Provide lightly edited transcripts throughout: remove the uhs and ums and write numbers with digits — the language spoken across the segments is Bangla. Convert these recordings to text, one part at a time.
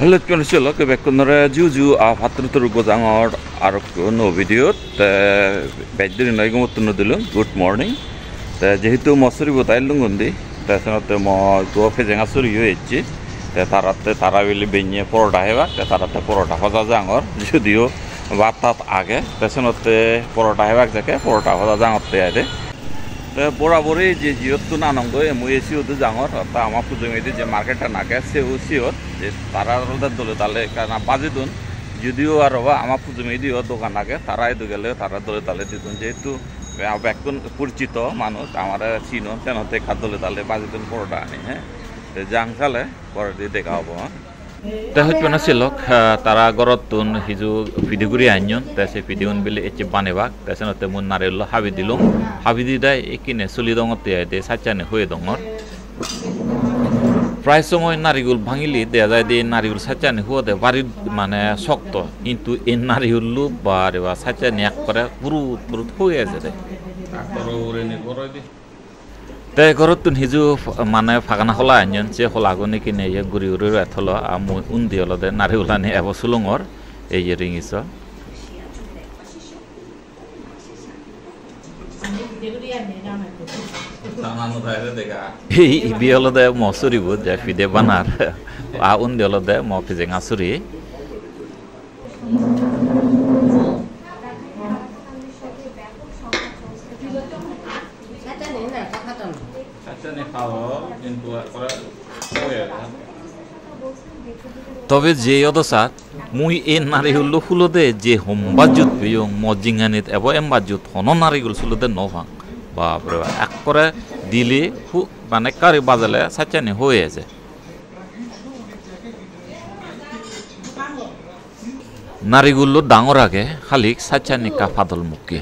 Hello, Consuelo, Quebec, Juju, a Patrutur Gozangor, no video, the Bedrin Lagomotunodilum, good morning. The Jehitu Mosuri with Ilungundi, that's not the more go facing Asuri UH, the Tarate Taravili Benya for Daiva, the Tarata Porta Hozangor, Judio, Vatat Age, that's not the Porta Havak, Porta Hozang of the Ade. The Borabori Yotunango, Muesio the Zangor, Tamapu the market and Agase Usio, the Tarada Doletale, Canapazidun, Judio Arova, Amapu the Medio, Doganage, Tarai to Gale, Taradole to Vacun Purchito, Manu, Tamara Chino, Tenote Cadoletale, Bazidun Pordani, the Jangsale for the Decabo. Tahutuna silok tara gorotun hiju fidiguri anyon tase fidiun bile eche banewak tase no temun narelo habidilung habidida ekine sulidongote de sachane hoye dongor প্রায় সময় নারিগুল ভাঙিলি দেয়া যায় যে নারিগুল সাচানি হুয়াতে বাড়ি মানে শক্ত কিন্তু এই নারিগুলো বারে বা সাচানি এক করে পুরু পুরু হয়ে যায় তে ঘরতুন হিজু মানে ফাগানা খোলা আনজন সে খোলাগনি কিনে ইয়ে গুড়ি উড়ি রাথলো আমু উন্দি হলদে নারিগুলানি এব সুলুঙর এই যে রিঙিস ইবি হলদে মসুরি বুধ যে ফিদে বানার আ উন্দি হলদে ম ফিজে আসুরি তবে যে অদসাত মুই এ নারিগুলো ফুলদে যে হোমবাজুত পেয়ং মজিঙানিত এব এমবাজুত হন নারিগুল ফুলদে নভাং বাপরে এক করে দিলে মানে কারি বাজালে সাচানি হয়ে আছে নারিগুলো ডাঙর আগে খালি সাচানি কা ফাদল মুখে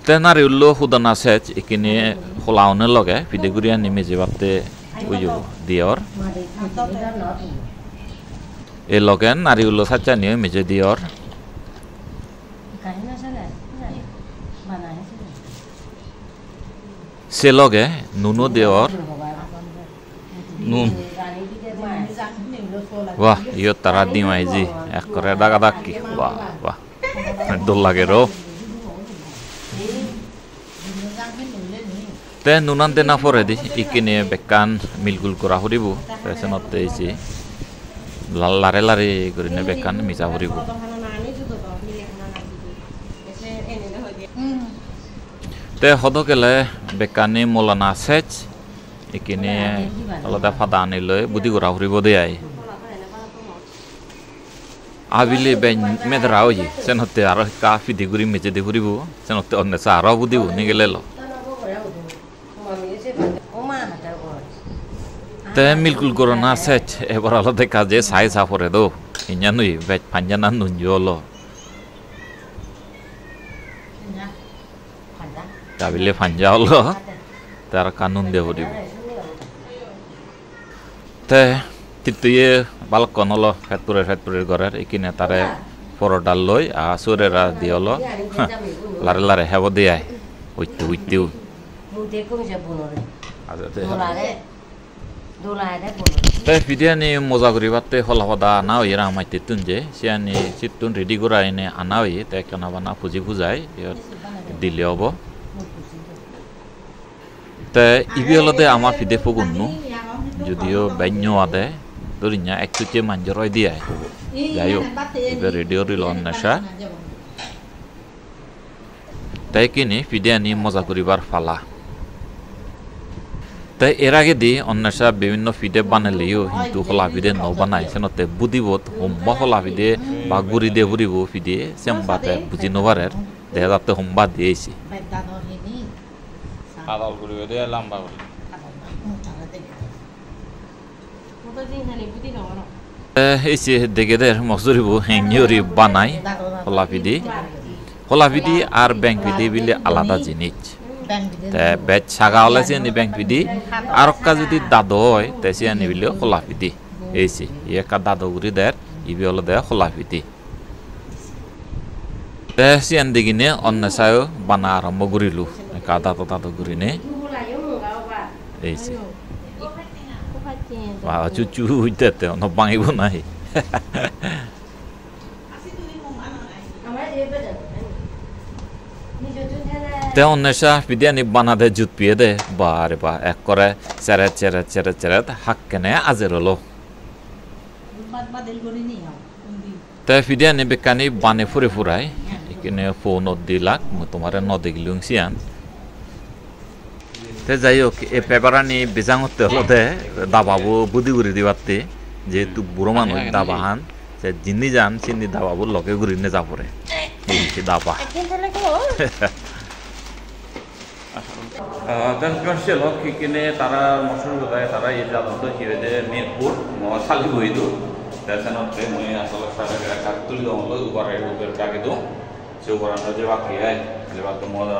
তেনারি উল্লো হুদানা সেচ এখানে খোলাওনে লগে ফিদেগুরিয়া নিমে যেভাবে উইও দিয়র এ লগে নারি উল্লো সাচ্চা নিয়ে মেজে দিয়র সে লগে নুনো দিয়র নুন বাহ ইয়ো তারা দিমাই জি এক করে দাগা দাকি বাহ বাহ দোল লাগে রো তে নুনান দেনা পরে দি ইকিনে বেকান মিলগুল করা হরিব পেছনতে এসে লারে লারে করিনে বেকান মিছা হরিব তে হদকেলে বেকানি মলানা সেচ ইকিনে আলাদা ফাদা আনিলে বুদ্ধি করা হরিব দেয় আবিলে বেন মেদরা হই সেনতে আর কাফি দিগুরি মেজে দি হরিব সেনতে অন্য সারা বুদ্ধিও নিগেলেল তে মিলকুল করোনা সেচ এবার আলাদা কাজে সাই সাফরে দো ইঞ্জানুই বেচ পাঞ্জানা নুনজলো তাবিলে পাঞ্জাওলো তার কানুন দে হরিব তে তিতুয়ে বালকন হলো ফেটপুরে ঘরের এখানে তারে পরডাল লই আসুরেরা দিয়লো লারে লারে হেব দিয়াই উইতেও তাই ফিদিয়ানি মজা করিবাতে হলাহদা আনা হই রামাইতে তুনজে সিয়ানি চিত্তুন রেডি করা এনে আনা হই তাই কেনা বানা ফুজি ফুজাই দিলে হব তাই ইবি হলদে আমার ফিদে ফগুন্নু যদিও বান্য আদে ধরিনা একটুকে মাঞ্জরয় দিয়ে যাই হোক এবার রেডিও রিল নেশা তাই কিনে ফিদিয়ানি মজা করিবার ফালা তাই এর আগে দি অন্বেষা বিভিন্ন ফিডে বানালেও কিন্তু হলা ফিদে ন বানাই সেনতে বুদিবত হোম্বা হলা ফিদে বা গুড়ি দে ফুরিব ফিদে সেমবাতে বুঝি নবারের দেখা যাতে হোম্বা দিয়েছি এসে দেখে দের মজুরিব হেঙ্গিওরি বানাই হলা ফিদি আর ব্যাংক ফিদি বিলে আলাদা জিনিস বেচ সাগা হলে সে ব্যাংক ফিদি আর যদি দাদো হয় তাই সে নিবিলে খোলা ফিদি এইসি একা দাদো গুড়ি দের ইবি হলো দেয় খোলা ফিদি তে সিয়ান দিগিনে অন্য সায় বানা আরম্ভ করিলু কা দাদো দাদো গুড়িনে এই যে cucu itu ono bangi bunai. Te onnesha pidian ibana de jut pie de bare ba ek kore ceret hakkene azerolo. Te pidian ni bekani bane furai ikine phone dilak mutumare nodigilung sian. Te jayok e peparani bijangotte holote dababu budiguri diwatte যেহেতু বুড়ো মানুষ দাবাহান সে জিন্নি যান চিন্নি দাবাবুর লগে ঘুরিনে যা পড়ে এই দাবা কমার্শিয়াল হক কিনে তারা মশলা কোথায় তারা এই জাদুতে হিরেদে মিরপুর সালি বইতো তাছাড়া মই আসলে সারা কাকতুলি দমলো উপরে উপর কাকে দো সে উপর আমরা যে বাকি আই লেবা তো মজা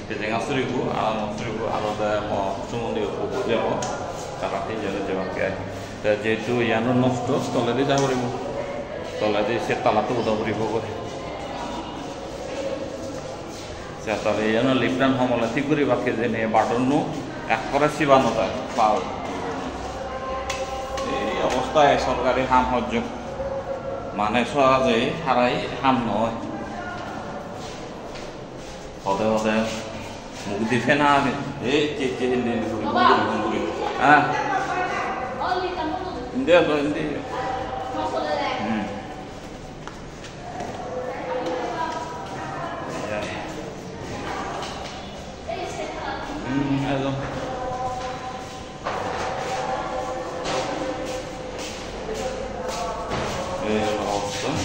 তেজেঙ্গা সুরিকু আর সুমন্দি উপরে তারা এই যে বাকি আই যেহেতু ইয়ানোর নষ্ট তলেদি যাব পাৰিব তলেদি সে তালাটো উঠাব পাৰিব তাহলে ইয়ানো লিফটান সমলে ঠিক কৰি বাকি যে নে বাটননো এক করে চিবানো যায় পাও এই অবস্থায় সরকারি হাম হজ্জ মানে সহজে হারাই হাম নয় হদে হদে মুখ দিছে না এই চেচে হিন্দি হ্যাঁ Hindi lo hindi. Ayo. Olsun.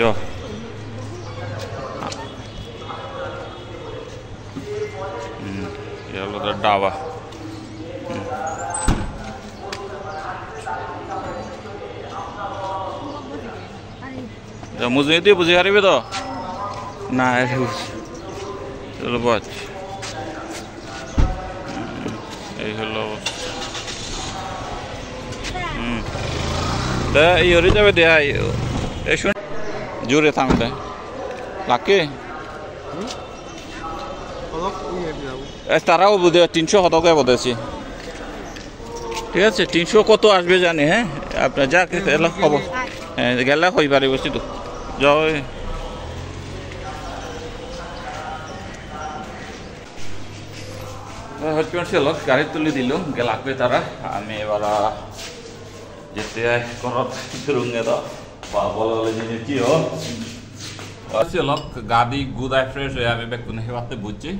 Yo. Ya lo ada dawa. Ya muzi itu buzi hari itu. Nah, itu. Chalo bach. Hello. Da yori jabe de ay. Eşun জোরে থামতে লাকে তারাও বুঝে 300 শতকে বলেছি ঠিক আছে 300 কত আসবে জানি হ্যাঁ আপনার যা খবর হ্যাঁ গেলে হই পারি বসি তো যাও হচ্ছে লোক গাড়ি তুলে দিল গেলাকবে তারা আমি এবার যেতে করত রুঙ্গে তো বলা জিনিস কি লোক গাড়ি গুদায় ফ্রেশ হয়ে আমি বেকুন হেবাতে বুঝছি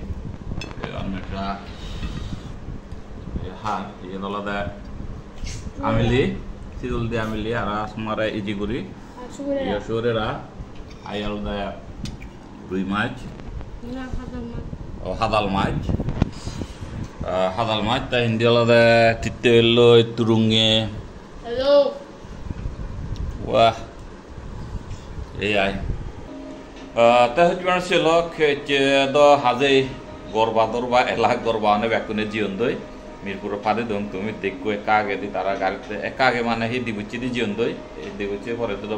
আমিলি সিদুল দিয়ে আমিলি আর আসমারা ইজি করি সুরেরা আইয়াল দেয় রুই মাছ হাদাল মাছ তা হিন্দি আলাদা তিতে এলো তুরুঙ্গে wah ai ta hujur মানুষ লোক do হাজে গরবা দরবা এলাক গরবা অনেক বেকুনে জীবন দই মিরপুর ফাদে দম তুমি দেখো একা আগে দি তারা গাড়িতে একা আগে মানে হি দিবুচি দি জীবন দই এই দিবুচি পরে তো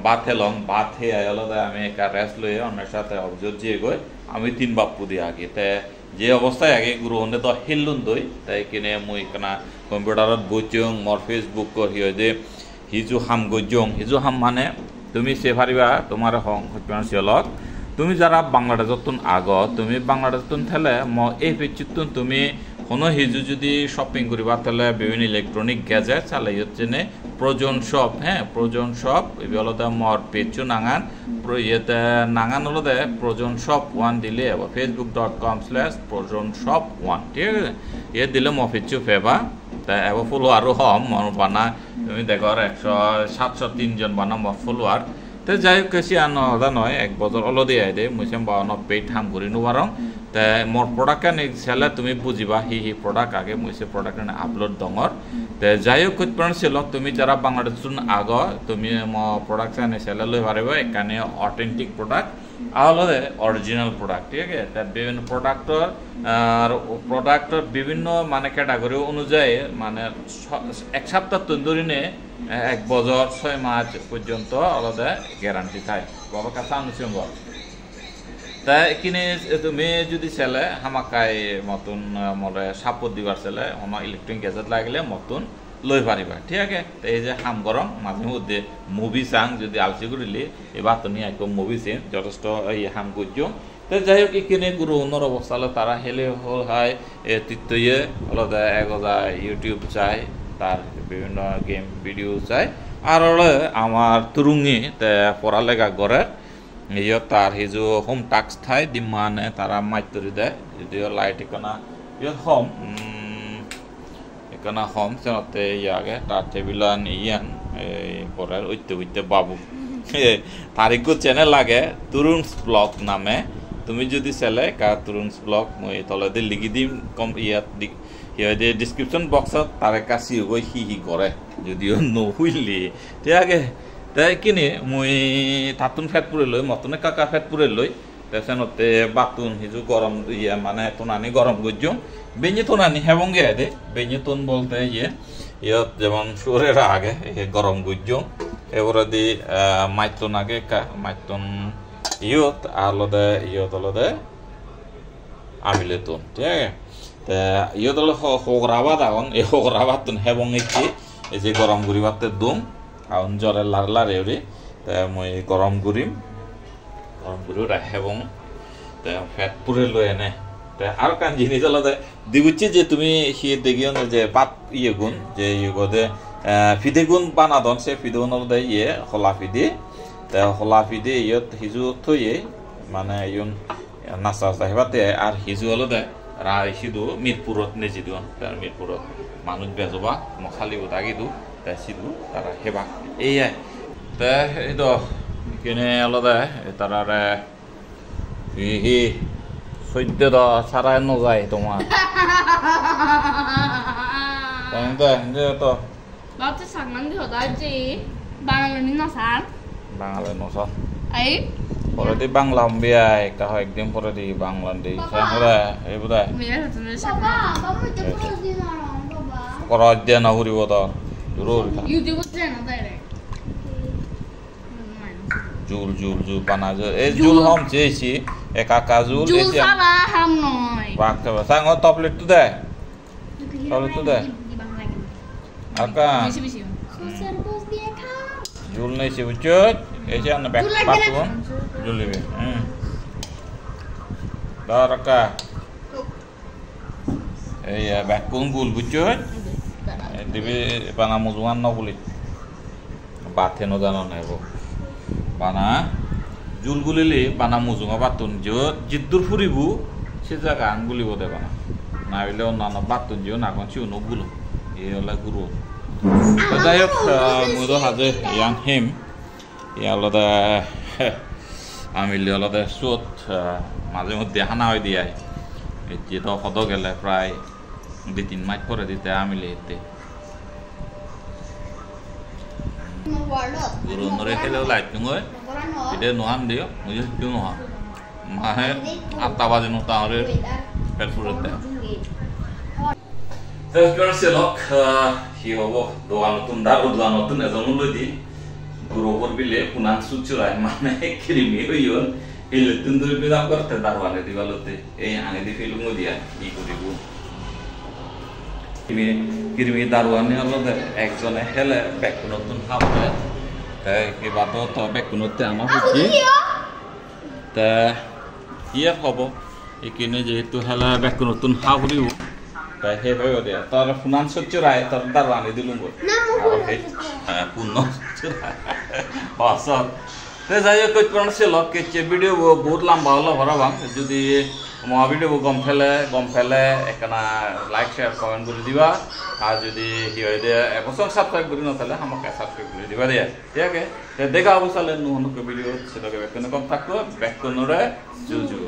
বাত হেলং বাত হে আলাদা আমি একা রেস্ট লয়ে অন্যের সাথে অবজর্ভ দিয়ে গই আমি 3 বাপ্পু দি আগে তে যে অবস্থায় আগে গুরু হনে তো হিলুন দই তাই কিনে মুই কানা কম্পিউটারত বইচং মোর ফেসবুক কর হিয় যে হিজু হাম গজং হিজু হাম মানে তুমি সে পারিবা তোমার হং হচ্ছিলক তুমি যারা বাংলাদেশতন আগ তুমি বাংলাদেশতন থেলে এই পেচিতন তুমি কোনো হিজু যদি শপিং করিবা তাহলে বিভিন্ন ইলেকট্রনিক গ্যাজেট চালাই হচ্ছে নে প্রয়োজন শপ হ্যাঁ প্রয়োজন শপ এগুলোতে মর পেচু নাঙান ইয়েতে নাঙান হলো দে প্রয়োজন শপ 1 দিলে facebook.com/প্রয়োজন শপ 1 ঠিক আছে ইয়ে দিলে মফিচু ফেবা তা এবার ফলোয়ারও হম মনে বানা তুমি দেখো 703 জন বানা ফলোয়ার তো যাই হোক কেসি আনা নয় 1 বছর অলদি আই দে মুসেম বানো পেট হাম করি নুবারং তা মোর প্রোডাক্ট নে সেলে তুমি বুঝিবা হি প্রোডাক্ট আগে মুসে প্রোডাক্ট নে আপলোড দঙর তে যাই হোক কোন সেলক তুমি যারা বাংলাদেশ আগ তুমি মো প্রোডাক্ট নে সেলে লই পারিবা এখানে অথেন্টিক প্রোডাক্ট আলাদা অরিজিনাল প্রোডাক্ট ঠিক আছে তা বিভিন্ন প্রোডাক্টর বিভিন্ন মানে ক্যাটাগরি অনুযায়ী মানে এক সপ্তাহ ধরে নে 1 বছর 6 মাস পর্যন্ত আলাদা গ্যারান্টি থাকে বাবা কাছে আনুছিলাম তা এখানে তুমি যদি চলে হামাকাই মতন মরে সাপোর্ট দিবার চলে আমার ইলেকট্রিক গ্যাজেট লাগলে মতন লই পারিবা ঠিক আছে তো এই যে হাম গরম মাঝে মধ্যে মুভি চাং যদি আলসি করিলে এবার তো নিয়ে একদম মুভি চেন যথেষ্ট এই হাম করছো তো যাই হোক এখানে গুরু অন্যর অবস্থা হলে তারা হেলে হল হয় তৃতীয় আলাদা এগোদা ইউটিউব চাই তার বিভিন্ন গেম ভিডিও চাই আর আমার তুরুঙ্গি পড়ালেখা করে ইয়ে তার হিজু হোম টাস্ক থাই দিমানে তারা মাইতরি দেয় যদিও লাইট এখানা ইয়ে হোম এখানে হোম সেনাতে ইয়াগে তার টেবিলান ইয়ান পরে উইতে বাবু তারিখ চ্যানেল লাগে তুরুংস ব্লগ নামে তুমি যদি চলে কা তুরুংস ব্লগ মই তলতে লিখি দিম কম ইয়াত ইয়াতে ডিসক্রিপশন বক্সত তারে কাছি গই হি করে যদিও নহুইলি ঠিক আছে তাই কিনে মই তাতুন ফেট পুরে লই মতনে কাকা ফেট পুরে লই তেসেনতে বাতুন হিজু গরম ইয়া মানে তোনানি গরম গজ্জম বেঞ্জে তোনানি হেবঙ্গে দে বেঞ্জে তোন বলতে ইয়ে ইয়ত যেমন সুরের আগে গরম গজ্জম এবারে দি মাইতন আগে কা মাইতন ইয়ত আলাদা আমিলে তোন ঠিক আছে তা ইয়ত হলো হোগরাবাদ আগুন এই হোগরাবাদ তোন হেবঙ্গে কি এই যে গরম গুড়িবাতে দুম আউন জ্বরে লারে ওরে তা মই গরম গুড়ি রাখেবং তা ফ্যাট পুরে লই এনে তা আর কান জিনিস আলাদা দিগুচ্ছি যে তুমি সে দেখিও না যে পাত ইয়ে গুণ যে ইয়ে ফিদে গুণ বানাদন সে ফিদে গুণ আলাদা ইয়ে হলা ফিদে তা হলা ফিদে ইয়ত হিজু থইয়ে মানে ইয়ন নাচা হেবাতে আর হিজু আলাদা সিধু মিরপুরত নেজি দিও তার মিরপুরত মানুষ বেজবা মখালিও দাগি দু তা সিধু তারা হেবা এই তা এই তো কিনে আলাদা তারা হি সদ্য তো সারা নজায় তোমার তো বাচ্চা সাগমান দিও দাজি বাঙালি নসার বাংলা নসা এই পরে দি বাংলা বিয়াই কাহ একদিন পরে দি বাংলা দি সারা এই বুদা মেয়ে হচ্ছে সাগমান বাবা এটা ক্লোজ দিন আর বাবা কর অধ্যয় না হরিব তো জরুর ইউটিউব তে না দাইরে জুল বানা এই জুল হম চেয়েছি একা কাজুল জুল সারা হাম নয় বাকতে সাং টপলেট তো দে টপলেট তো দে আকা বেশি বেশি সোসার কোস দিয়ে খা জুল নেই সে বুঝছত এই যে না ব্যাক পাতুন জুল লিবে দারাকা এই ব্যাক কোন গুল বুঝছত দিবে বানা মুজুয়ান ন বলি বাথে ন জানো নাই গো বানা জুলগুলিলে বানা মুজুঙা বাতুন জিদ্দুর ফুরিবু সে জায়গা আঙ্গুলিব দে বানা না হইলে অন্যান্য বাতুন জিও নাগন সিও নগুলো এই হলে গুরু তো যাই হোক মুদো হাজে ইয়াং হিম ই আলাদা আমিলি আলাদা সুত মাঝে মধ্যে হানা হয় দিয়ে যে তো হদ গেলে প্রায় 2-3 মাস পরে দিতে আমিলি এতে guru nore hello light nungoi ide noham dio mujhe kyu noha mahe atta baje no taare perforate Teskar selok hi hobo doan notun daru doan notun ejon lodi guru por bile punan suchurai mane krimi hoyon ele tundur bidam korte darwane dibalote ei ane di film dia i koribu kirimi darwane alode ekjone hele back notun habe কি বাত তো বেকুনতে আমার হচ্ছে তা ইয়ে হব এখানে যেহেতু হেলা বেকুন নতুন হাবরিও তাই হে হয়ে দে তার ফুনান সচ্চরায় তার দারওয়ানি দিলুম আর হে পূর্ণ পাসত তে যাই হোক কোন ছিল কে ভিডিও বহুত লম্বা হলো ভরাবাম যদি মহা ভিডিও গম ফেলে এখানে লাইক শেয়ার কমেন্ট করে দিবা আর যদি কি হয় দে এখন সাবস্ক্রাইব করে না তাহলে আমাকে সাবস্ক্রাইব করে দিবা দে ঠিক আছে দেখা অবস্থালে নুহনকে ভিডিও সেটাকে বেকনে কম থাকতো বেকনরে জুজু